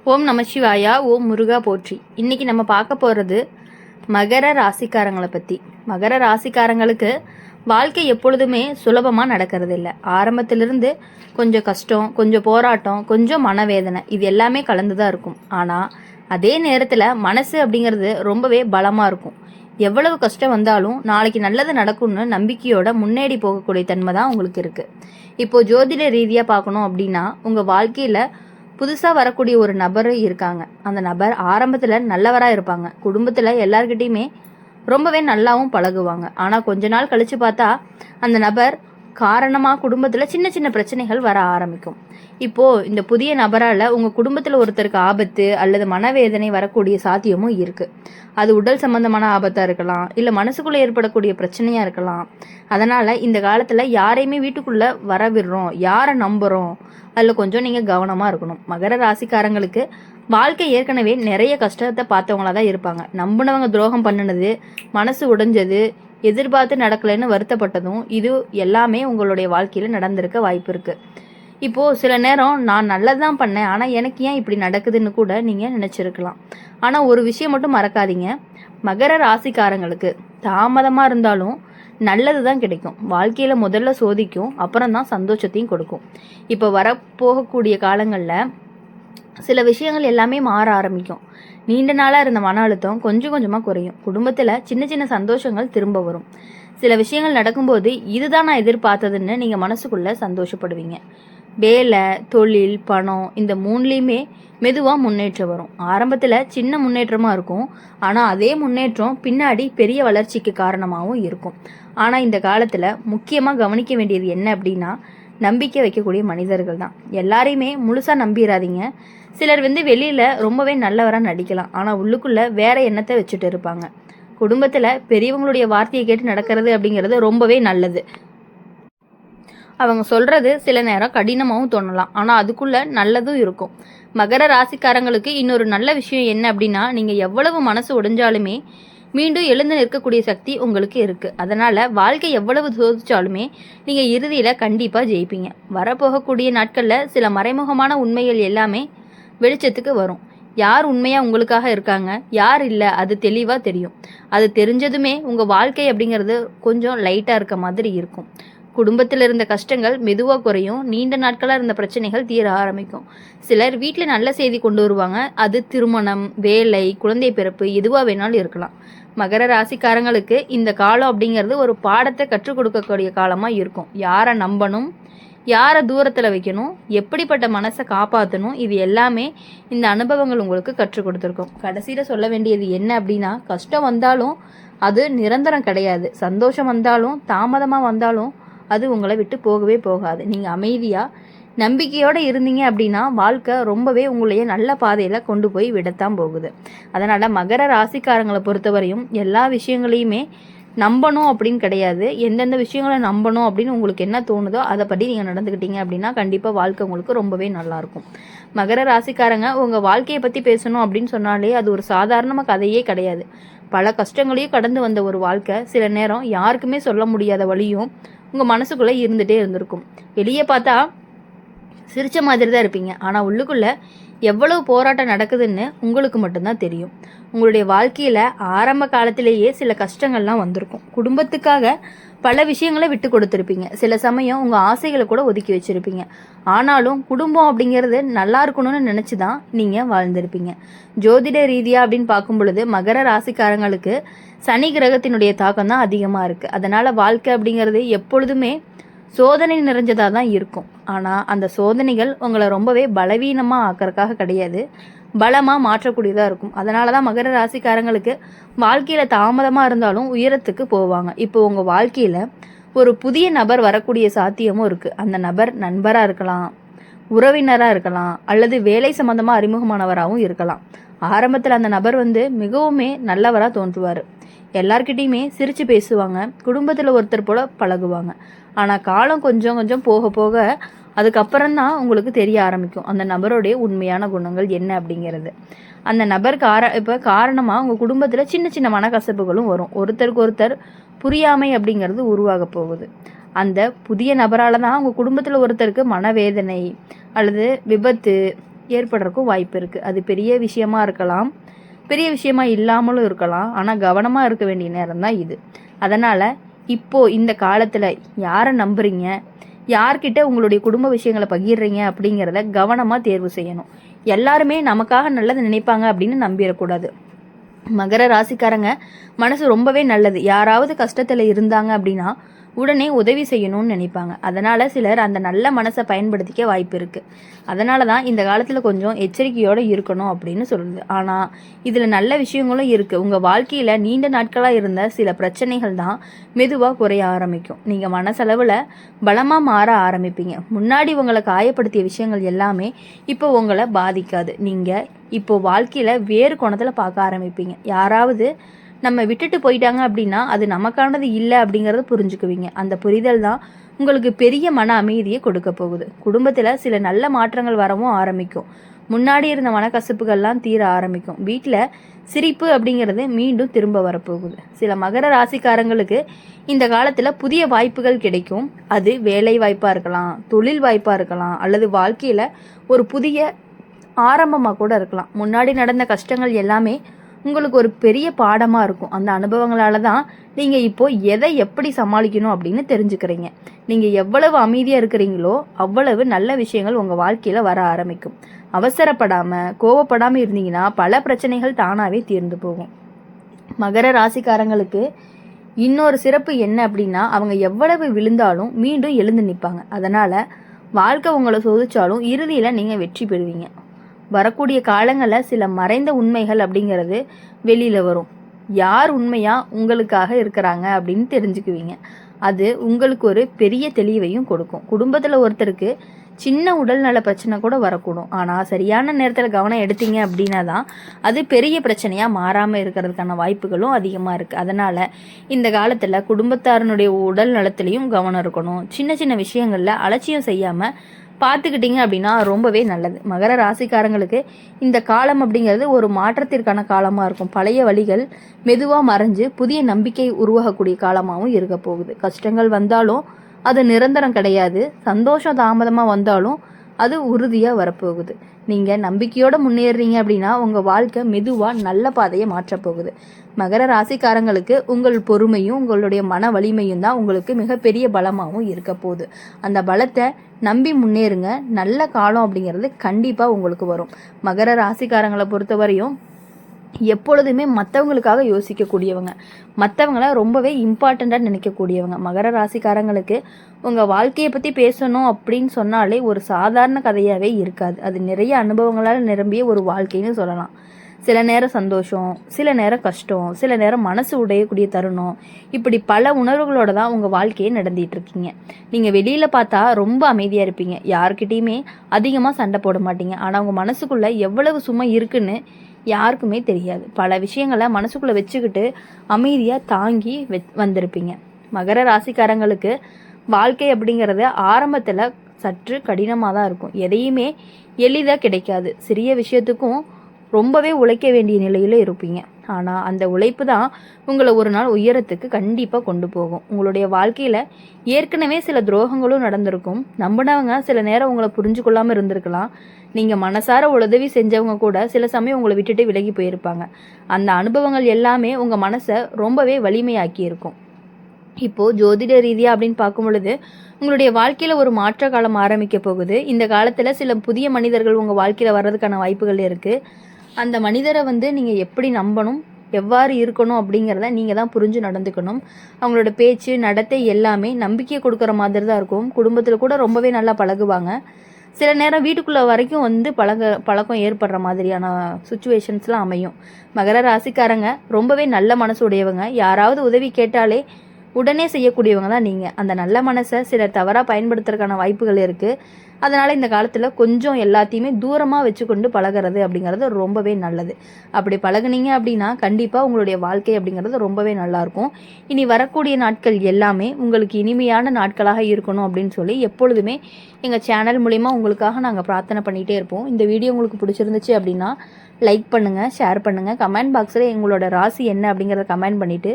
ஓம் நம சிவாயா. ஓம் முருகா போற்றி. இன்னைக்கு நம்ம பார்க்க போகிறது மகர ராசிக்காரங்களை பற்றி. மகர ராசிக்காரங்களுக்கு வாழ்க்கை எப்பொழுதுமே சுலபமாக நடக்கிறது இல்லை. ஆரம்பத்திலிருந்து கொஞ்சம் கஷ்டம், கொஞ்சம் போராட்டம், கொஞ்சம் மனவேதனை, இது எல்லாமே கலந்து தான் இருக்கும். ஆனால் அதே நேரத்தில் மனசு அப்படிங்கிறது ரொம்பவே பலமாக இருக்கும். எவ்வளவு கஷ்டம் வந்தாலும் நாளைக்கு நல்லது நடக்கும்னு நம்பிக்கையோட முன்னேறி போகக்கூடிய தன்மை தான் உங்களுக்கு இருக்குது. இப்போது ஜோதிட ரீதியாக பார்க்கணும் அப்படின்னா, உங்கள் வாழ்க்கையில் புதுசாக வரக்கூடிய ஒரு நபர் இருக்காங்க. அந்த நபர் ஆரம்பத்தில் நல்லவராக இருப்பாங்க. குடும்பத்தில் எல்லார்கிட்டையுமே ரொம்பவே நல்லாவும் பழகுவாங்க. ஆனால் கொஞ்ச நாள் கழித்து பார்த்தா அந்த நபர் காரணமாக குடும்பத்தில் சின்ன சின்ன பிரச்சனைகள் வர ஆரம்பிக்கும். இப்போது இந்த புதிய நபரால் உங்கள் குடும்பத்தில் ஒருத்தருக்கு ஆபத்து அல்லது மனவேதனை வரக்கூடிய சாத்தியமும் இருக்குது. அது உடல் சம்பந்தமான ஆபத்தாக இருக்கலாம், இல்லை மனசுக்குள்ளே ஏற்படக்கூடிய பிரச்சனையாக இருக்கலாம். அதனால் இந்த காலத்தில் யாரையுமே வீட்டுக்குள்ளே வர விடுறோம், யாரை நம்புகிறோம், அதில் கொஞ்சம் நீங்கள் கவனமாக இருக்கணும். மகர ராசிக்காரங்களுக்கு வாழ்க்கை ஏற்கனவே நிறைய கஷ்டத்தை பார்த்தவங்களா தான் இருப்பாங்க. நம்பினவங்க துரோகம் பண்ணினது, மனசு உடைஞ்சது, எதிர்பார்த்து நடக்கலைன்னு வருத்தப்பட்டதும், இது எல்லாமே உங்களுடைய வாழ்க்கையில் நடந்திருக்க வாய்ப்பு இருக்குது. இப்போது சில நேரம் நான் நல்லது தான் பண்ணேன், ஆனால் எனக்கு ஏன் இப்படி நடக்குதுன்னு கூட நீங்கள் நினச்சிருக்கலாம். ஆனால் ஒரு விஷயம் மட்டும் மறக்காதீங்க, மகர ராசிக்காரங்களுக்கு தாமதமாக இருந்தாலும் நல்லது தான் கிடைக்கும். வாழ்க்கையில் முதல்ல சோதிக்கும், அப்புறம் தான் சந்தோஷத்தையும் கொடுக்கும். இப்போ வரப்போகக்கூடிய காலங்களில் சில விஷயங்கள் எல்லாமே மாற ஆரம்பிக்கும். நீண்ட நாளாக இருந்த மன அழுத்தம் கொஞ்சம் கொஞ்சமாக குறையும். குடும்பத்தில் சின்ன சின்ன சந்தோஷங்கள் திரும்ப வரும். சில விஷயங்கள் நடக்கும்போது இதுதான் நான் எதிர்பார்த்ததுன்னு நீங்கள் மனசுக்குள்ளே சந்தோஷப்படுவீங்க. வேலை, தொழில், பணம், இந்த மூணுலேயுமே மெதுவாக முன்னேற்றம் வரும். ஆரம்பத்தில் சின்ன முன்னேற்றமாக இருக்கும், ஆனால் அதே முன்னேற்றம் பின்னாடி பெரிய வளர்ச்சிக்கு காரணமாகவும் இருக்கும். ஆனால் இந்த காலத்தில் முக்கியமாக கவனிக்க வேண்டியது என்ன அப்படின்னா, நம்பிக்கை வைக்கக்கூடிய மனிதர்கள் தான். எல்லாரையுமே முழுசாக நம்பிடாதீங்க. சிலர் வெளியில் ரொம்பவே நல்லவராக நடிக்கலாம், ஆனால் உள்ளுக்குள்ளே வேற எண்ணத்தை வச்சுட்டு இருப்பாங்க. குடும்பத்தில் பெரியவங்களுடைய வார்த்தையை கேட்டு நடக்கிறது அப்படிங்கிறது ரொம்பவே நல்லது. அவங்க சொல்கிறது சில நேரம் கடினமாகவும் தோணலாம், ஆனால் அதுக்குள்ளே நல்லதும் இருக்கும். மகர ராசிக்காரங்களுக்கு இன்னொரு நல்ல விஷயம் என்ன அப்படின்னா, நீங்கள் எவ்வளவு மனசு உடைஞ்சாலுமே மீண்டும் எழுந்து நிற்கக்கூடிய சக்தி உங்களுக்கு இருக்குது. அதனால் வாழ்க்கை எவ்வளவு சோதிச்சாலுமே நீங்கள் இறுதியில் கண்டிப்பாக ஜெயிப்பீங்க. வரப்போகக்கூடிய நாட்களில் சில மறைமுகமான உண்மைகள் எல்லாமே வெளிச்சத்துக்கு வரும். யார் உண்மையாக உங்களுக்காக இருக்காங்க, யார் இல்லை, அது தெளிவாக தெரியும். அது தெரிஞ்சதுமே உங்கள் வாழ்க்கை அப்படிங்கிறது கொஞ்சம் லைட்டாக இருக்க மாதிரி இருக்கும். குடும்பத்தில் இருந்த கஷ்டங்கள் மெதுவாக குறையும். நீண்ட நாட்களாக இருந்த பிரச்சனைகள் தீர ஆரம்பிக்கும். சிலர் வீட்டில் நல்ல செய்தி கொண்டு வருவாங்க. அது திருமணம், வேலை, குழந்தை பிறப்பு, எதுவாக வேணாலும் இருக்கலாம். மகர ராசிக்காரங்களுக்கு இந்த காலம் அப்படிங்கிறது ஒரு பாடத்தை கற்றுக் கொடுக்கக்கூடிய காலமாக இருக்கும். யாரை நம்பணும், யாரை தூரத்தில் வைக்கணும், எப்படிப்பட்ட மனசை காப்பாற்றணும், இது எல்லாமே இந்த அனுபவங்கள் உங்களுக்கு கற்றுக் கொடுத்துருக்கும். கடைசியில் சொல்ல வேண்டியது என்ன அப்படின்னா, கஷ்டம் வந்தாலும் அது நிரந்தரம் கிடையாது. சந்தோஷம் வந்தாலும் தாமதமாக வந்தாலும் அது உங்களை விட்டு போகவே போகாது. நீங்கள் அமைதியாக நம்பிக்கையோடு இருந்தீங்க அப்படின்னா வாழ்க்கை ரொம்பவே உங்களையே நல்ல பாதையில் கொண்டு போய் விடத்தான் போகுது. அதனால் மகர ராசிக்காரங்களை பொறுத்தவரையும் எல்லா விஷயங்களையுமே நம்பணும் அப்படின்னு கிடையாது. எந்தெந்த விஷயங்களை நம்பணும் அப்படின்னு உங்களுக்கு என்ன தோணுதோ அதை பற்றி நீங்கள் நடந்துக்கிட்டீங்க அப்படின்னா கண்டிப்பாக வாழ்க்கை உங்களுக்கு ரொம்பவே நல்லாயிருக்கும். மகர ராசிக்காரங்க உங்கள் வாழ்க்கையை பற்றி பேசணும் அப்படின்னு சொன்னாலே அது ஒரு சாதாரணமாக கதையே கிடையாது. பல கஷ்டங்களையும் கடந்து வந்த ஒரு வாழ்க்கை, சில நேரம் யாருக்குமே சொல்ல முடியாத வழியும் உங்கள் மனசுக்குள்ளே இருந்துகிட்டே இருந்திருக்கும். வெளியே பார்த்தா சிரித்த மாதிரி தான் இருப்பீங்க, ஆனால் உள்ளுக்குள்ளே எவ்வளவு போராட்டம் நடக்குதுன்னு உங்களுக்கு மட்டும்தான் தெரியும். உங்களுடைய வாழ்க்கையில் ஆரம்ப காலத்திலேயே சில கஷ்டங்கள்லாம் வந்திருக்கும். குடும்பத்துக்காக பல விஷயங்களை விட்டு கொடுத்துருப்பீங்க. சில சமயம் உங்கள் ஆசைகளை கூட ஒதுக்கி வச்சுருப்பீங்க. ஆனாலும் குடும்பம் அப்படிங்கிறது நல்லா இருக்கணும்னு நினச்சி தான் நீங்கள் வாழ்ந்திருப்பீங்க. ஜோதிட ரீதியாக அப்படின்னு பார்க்கும் பொழுது மகர ராசிக்காரங்களுக்கு சனி கிரகத்தினுடைய தாக்கம் தான் அதிகமாக இருக்குது. அதனால் வாழ்க்கை அப்படிங்கிறது எப்பொழுதுமே சோதனை நிறைஞ்சதாக தான் இருக்கும். ஆனால் அந்த சோதனைகள் உங்களை ரொம்பவே பலவீனமாக ஆக்கிறதுக்காக கிடையாது, பலமாக மாற்றக்கூடியதாக இருக்கும். அதனால தான் மகர ராசிக்காரங்களுக்கு வாழ்க்கையில் தாமதமாக இருந்தாலும் உயரத்துக்கு போவாங்க. இப்போ உங்கள் வாழ்க்கையில் ஒரு புதிய நபர் வரக்கூடிய சாத்தியமும் இருக்குது. அந்த நபர் நண்பராக இருக்கலாம், உறவினராக இருக்கலாம், அல்லது வேலை சம்மந்தமாக அறிமுகமானவராகவும் இருக்கலாம். ஆரம்பத்தில் அந்த நபர் மிகவுமே நல்லவராக தோன்றுவார். எல்லார்கிட்டையுமே சிரித்து பேசுவாங்க, குடும்பத்தில் ஒருத்தர் போல் பழகுவாங்க. ஆனால் காலம் கொஞ்சம் கொஞ்சம் போக போக அதுக்கப்புறம்தான் உங்களுக்கு தெரிய ஆரம்பிக்கும் அந்த நபருடைய உண்மையான குணங்கள் என்ன அப்படிங்கிறது. அந்த நபர் இப்போ காரணமாக உங்கள் குடும்பத்தில் சின்ன சின்ன மனக்கசப்புகளும் வரும். ஒருத்தருக்கு ஒருத்தர் புரியாமை அப்படிங்கிறது உருவாக போகுது. அந்த புதிய நபரால் தான் உங்கள் குடும்பத்தில் ஒருத்தருக்கு மனவேதனை அல்லது விபத்து ஏற்படுறதுக்கும் வாய்ப்பு இருக்குது. அது பெரிய விஷயமா இருக்கலாம், பெரிய விஷயமா இல்லாமலும் இருக்கலாம். ஆனால் கவனமாக இருக்க வேண்டிய நேரம் தான் இது. அதனால் இப்போது இந்த காலத்தில் யாரை நம்புறீங்க, யார்கிட்ட உங்களுடைய குடும்ப விஷயங்களை பகிர்றீங்க அப்படிங்கிறத கவனமாக தேர்வு செய்யணும். எல்லாருமே நமக்காக நல்லது நினைப்பாங்க அப்படின்னு நம்பிடக்கூடாது. மகர ராசிக்காரங்க மனசு ரொம்பவே நல்லது. யாராவது கஷ்டத்தில் இருந்தாங்க அப்படின்னா உடனே உதவி செய்யணும்னு நினைப்பாங்க. அதனால் சிலர் அந்த நல்ல மனசை பயன்படுத்திக்க வாய்ப்பு இருக்குது. அதனால தான் இந்த காலத்தில் கொஞ்சம் எச்சரிக்கையோடு இருக்கணும் அப்படின்னு சொல்லுது. ஆனால் இதில் நல்ல விஷயங்களும் இருக்குது. உங்கள் வாழ்க்கையில் நீண்ட நாட்களாக இருந்த சில பிரச்சனைகள் தான் மெதுவாக குறைய ஆரம்பிக்கும். நீங்கள் மனசளவில் பலமாக மாற ஆரம்பிப்பீங்க. முன்னாடி உங்களை காயப்படுத்திய விஷயங்கள் எல்லாமே இப்போ உங்களை பாதிக்காது. நீங்கள் இப்போது வாழ்க்கையில் வேறு கோணத்தில் பார்க்க ஆரம்பிப்பீங்க. யாராவது நம்ம விட்டுட்டு போயிட்டாங்க அப்படின்னா அது நமக்கானது இல்லை அப்படிங்கிறத புரிஞ்சுக்குவீங்க. அந்த புரிதல் தான் உங்களுக்கு பெரிய மன அமைதியை கொடுக்க போகுது. குடும்பத்தில் சில நல்ல மாற்றங்கள் வரவும் ஆரம்பிக்கும். முன்னாடி இருந்த மனக்கசப்புகள்லாம் தீர ஆரம்பிக்கும். வீட்டில் சிரிப்பு அப்படிங்கிறது மீண்டும் திரும்ப வரப்போகுது. சில மகர ராசிக்காரங்களுக்கு இந்த காலத்தில் புதிய வாய்ப்புகள் கிடைக்கும். அது வேலை வாய்ப்பாக இருக்கலாம், தொழில் வாய்ப்பாக இருக்கலாம், அல்லது வாழ்க்கையில் ஒரு புதிய ஆரம்பமாக கூட இருக்கலாம். முன்னாடி நடந்த கஷ்டங்கள் எல்லாமே உங்களுக்கு ஒரு பெரிய பாடமாக இருக்கும். அந்த அனுபவங்களால தான் நீங்கள் இப்போது எதை எப்படி சமாளிக்கணும் அப்படின்னு தெரிஞ்சுக்கிறீங்க. நீங்கள் எவ்வளவு அமைதியாக இருக்கிறீங்களோ அவ்வளவு நல்ல விஷயங்கள் உங்கள் வாழ்க்கையில் வர ஆரம்பிக்கும். அவசரப்படாமல் கோவப்படாமல் இருந்தீங்கன்னா பல பிரச்சனைகள் தானாகவே தீர்ந்து போகும். மகர ராசிக்காரங்களுக்கு இன்னொரு சிறப்பு என்ன அப்படின்னா, அவங்க எவ்வளவு விழுந்தாலும் மீண்டும் எழுந்து நிற்பாங்க. அதனால் வாழ்க்கை உங்களை சோதிச்சாலும் இறுதியில் நீங்கள் வெற்றி பெறுவீங்க. வரக்கூடிய காலங்களில் சில மறைந்த உண்மைகள் அப்படிங்கிறது வெளியில் வரும். யார் உண்மையாக உங்களுக்காக இருக்கிறாங்க அப்படின்னு தெரிஞ்சுக்குவீங்க. அது உங்களுக்கு ஒரு பெரிய தெளிவையும் கொடுக்கும். குடும்பத்தில் ஒருத்தருக்கு சின்ன உடல்நல பிரச்சனை கூட வரக்கூடும். ஆனால் சரியான நேரத்தில் கவனம் எடுத்தீங்க அப்படின்னா தான் அது பெரிய பிரச்சனையாக மாறாமல் இருக்கிறதுக்கான வாய்ப்புகளும் அதிகமாக இருக்குது. அதனால் இந்த காலத்தில் குடும்பத்தாரனுடைய உடல் நலத்திலையும் கவனம் இருக்கணும். சின்ன சின்ன விஷயங்களில் அலட்சியம் செய்யாமல் பார்த்துக்கிட்டிங்க அப்படின்னா ரொம்பவே நல்லது. மகர ராசிக்காரங்களுக்கு இந்த காலம் அப்படிங்கிறது ஒரு மாற்றத்திற்கான காலமாக இருக்கும். பழைய வழிகள் மெதுவாக மறைஞ்சு புதிய நம்பிக்கை உருவாகக்கூடிய காலமாகவும் இருக்க போகுது. கஷ்டங்கள் வந்தாலும் அது நிரந்தரம் கிடையாது. சந்தோஷம் தாமதமாக வந்தாலும் அது உறுதியாக வரப்போகுது. நீங்கள் நம்பிக்கையோடு முன்னேறீங்க அப்படின்னா உங்கள் வாழ்க்கை மெதுவாக நல்ல பாதையை மாற்றப்போகுது. மகர ராசிக்காரங்களுக்கு உங்கள் பொறுமையும் உங்களுடைய மன வலிமையும் தான் உங்களுக்கு மிகப்பெரிய பலமாகவும் இருக்க போகுது. அந்த பலத்தை நம்பி முன்னேறுங்க. நல்ல காலம் அப்படிங்கிறது கண்டிப்பாக உங்களுக்கு வரும். மகர ராசிக்காரங்களை பொறுத்தவரையும் எப்பொழுதுமே மற்றவங்களுக்காக யோசிக்கக்கூடியவங்க, மற்றவங்கள ரொம்பவே இம்பார்ட்டண்ட்டாக நினைக்கக்கூடியவங்க. மகர ராசிக்காரங்களுக்கு உங்கள் வாழ்க்கையை பற்றி பேசணும் அப்படின்னு சொன்னாலே ஒரு சாதாரண கதையாகவே இருக்காது. அது நிறைய அனுபவங்களால் நிரம்பிய ஒரு வாழ்க்கைன்னு சொல்லலாம். சில நேரம் சந்தோஷம், சில நேரம் கஷ்டம், சில நேரம் மனசு உடையக்கூடிய தருணம், இப்படி பல உணர்வுகளோட தான் உங்கள் வாழ்க்கையை நடத்திட்டு இருக்கீங்க. நீங்கள் வெளியில் பார்த்தா ரொம்ப அமைதியாக இருப்பீங்க, யாருக்கிட்டேயுமே அதிகமாக சண்டை போட மாட்டீங்க. ஆனால் உங்கள் மனசுக்குள்ளே எவ்வளவு சுமை இருக்குன்னு யாருக்குமே தெரியாது. பல விஷயங்களை மனசுக்குள்ளே வச்சுக்கிட்டு அமைதியாக தாங்கி வந்திருப்பீங்க. மகர ராசிக்காரங்களுக்கு வாழ்க்கை அப்படிங்கிறது ஆரம்பத்தில் சற்று கடினமாக தான் இருக்கும். எதையுமே எளிதாக கிடைக்காது. சிறிய விஷயத்துக்கும் ரொம்பவே உழைக்க வேண்டிய நிலையில் இருப்பீங்க. ஆனால் அந்த உழைப்பு தான் உங்களை ஒரு நாள் உயரத்துக்கு கண்டிப்பாக கொண்டு போகும். உங்களுடைய வாழ்க்கையில் ஏற்கனவே சில துரோகங்களும் நடந்திருக்கும். நம்பினவங்க சில நேரம் உங்களை புரிஞ்சு கொள்ளாமல் இருந்திருக்கலாம். நீங்கள் மனசார உதவி செஞ்சவங்க கூட சில சமயம் உங்களை விட்டுட்டு விலகி போயிருப்பாங்க. அந்த அனுபவங்கள் எல்லாமே உங்கள் மனசை ரொம்பவே வலிமையாக்கி இருக்கும். இப்போது ஜோதிட ரீதியாக அப்படின்னு பார்க்கும் பொழுது உங்களுடைய வாழ்க்கையில் ஒரு மாற்ற காலம் ஆரம்பிக்க போகுது. இந்த காலத்தில் சில புதிய மனிதர்கள் உங்கள் வாழ்க்கையில் வர்றதுக்கான வாய்ப்புகள் இருக்குது. அந்த மனிதரை நீங்கள் எப்படி நம்பணும், எவ்வாறு இருக்கணும் அப்படிங்கிறத நீங்கள் தான் புரிஞ்சு நடந்துக்கணும். அவங்களோட பேச்சு நடத்தை எல்லாமே நம்பிக்கை கொடுக்குற மாதிரி தான் இருக்கும். குடும்பத்தில் கூட ரொம்பவே நல்லா பழகுவாங்க. சில நேரம் வீட்டுக்குள்ளே வரைக்கும் பழக்கம் ஏற்படுற மாதிரியான சுச்சுவேஷன்ஸ்லாம் அமையும். மகர ராசிக்காரங்க ரொம்பவே நல்ல மனசு உடையவங்க. யாராவது உதவி கேட்டாலே உடனே செய்யக்கூடியவங்க தான் நீங்கள். அந்த நல்ல மனசை சிலர் தவறாக பயன்படுத்துறதுக்கான வாய்ப்புகள் இருக்குது. அதனால் இந்த காலத்தில் கொஞ்சம் எல்லாத்தையுமே தூரமாக வச்சுக்கொண்டு பழகிறது அப்படிங்கிறது ரொம்பவே நல்லது. அப்படி பழகுனீங்க அப்படின்னா கண்டிப்பாக உங்களுடைய வாழ்க்கை அப்படிங்கிறது ரொம்பவே நல்லாயிருக்கும். இனி வரக்கூடிய நாட்கள் எல்லாமே உங்களுக்கு இனிமையான நாட்களாக இருக்கணும் அப்படின்னு சொல்லி எப்பொழுதுமே எங்கள் சேனல் மூலிமா உங்களுக்காக நாங்கள் பிரார்த்தனை பண்ணிகிட்டே இருப்போம். இந்த வீடியோ உங்களுக்கு பிடிச்சிருந்துச்சு அப்படின்னா லைக் பண்ணுங்கள், ஷேர் பண்ணுங்கள், கமெண்ட் பாக்ஸில் எங்களோட ராசி என்ன அப்படிங்கிறத கமெண்ட் பண்ணிவிட்டு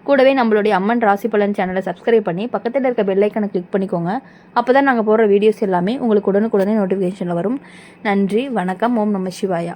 கூடவே நம்மளுடைய அம்மன் ராசி பலன் சேனலை சப்ஸ்கிரைப் பண்ணி பக்கத்தில் இருக்க பெல் ஐக்கனை கிளிக் பண்ணிக்கோங்க. அப்போ தான் நாங்கள் போடுற வீடியோஸ் எல்லாமே உங்களுக்கு உடனுக்குடனே நோட்டிஃபிகேஷனில் வரும். நன்றி, வணக்கம். ஓம் நம சிவாயா.